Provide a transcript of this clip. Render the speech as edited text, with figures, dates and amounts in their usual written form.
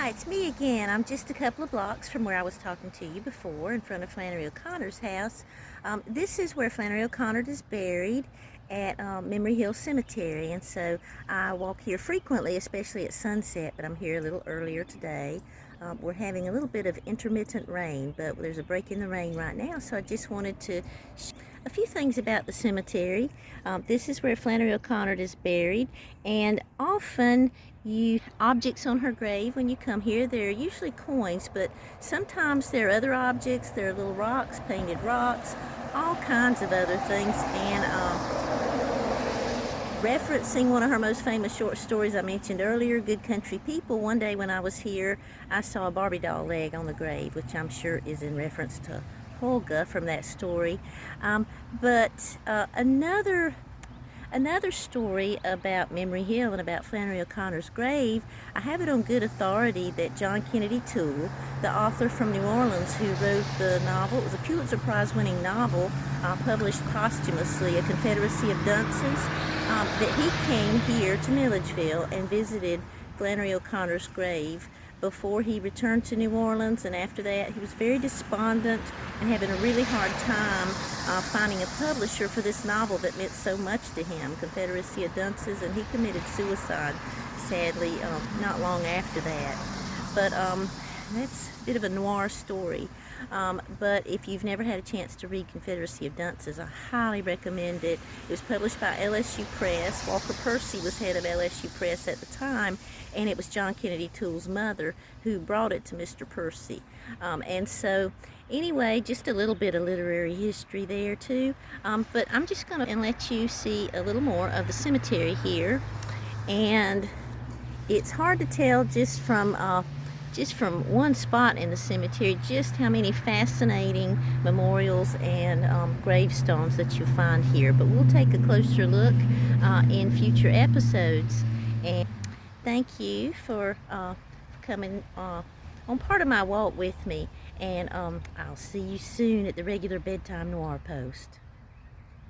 It's me again. I'm just a couple of blocks from where I was talking to you before, in front of Flannery O'Connor's house. This is where Flannery O'Connor is buried at Memory Hill Cemetery, and so I walk here frequently, especially at sunset, but I'm here a little earlier today. We're having a little bit of intermittent rain, but there's a break in the rain right now, so I just wanted to a few things about the cemetery. This is where Flannery O'Connor is buried, and often objects on her grave when you come here. They're usually coins, but sometimes there are other objects. There are little rocks, painted rocks, all kinds of other things. And referencing one of her most famous short stories I mentioned earlier, Good Country People, one day when I was here, I saw a Barbie doll leg on the grave, which I'm sure is in reference to Holga from that story. Another story about Memory Hill and about Flannery O'Connor's grave, I have it on good authority that John Kennedy Toole, the author from New Orleans who wrote the novel, it was a Pulitzer Prize winning novel published posthumously, A Confederacy of Dunces, that he came here to Milledgeville and visited Flannery O'Connor's grave before he returned to New Orleans, and after that he was very despondent and having a really hard time finding a publisher for this novel that meant so much to him, Confederacy of Dunces, and he committed suicide, sadly, not long after that. But that's a bit of a noir story. But if you've never had a chance to read Confederacy of Dunces, I highly recommend it. It was published by LSU Press. Walker Percy was head of LSU Press at the time, and it was John Kennedy Toole's mother who brought it to Mr. Percy. And so, anyway, just a little bit of literary history there too. But I'm just going to let you see a little more of the cemetery here. And it's hard to tell just from one spot in the cemetery just how many fascinating memorials and gravestones that you find here. But we'll take a closer look in future episodes. And thank you for coming on part of my walk with me. And I'll see you soon at the regular Bedtime Noir post.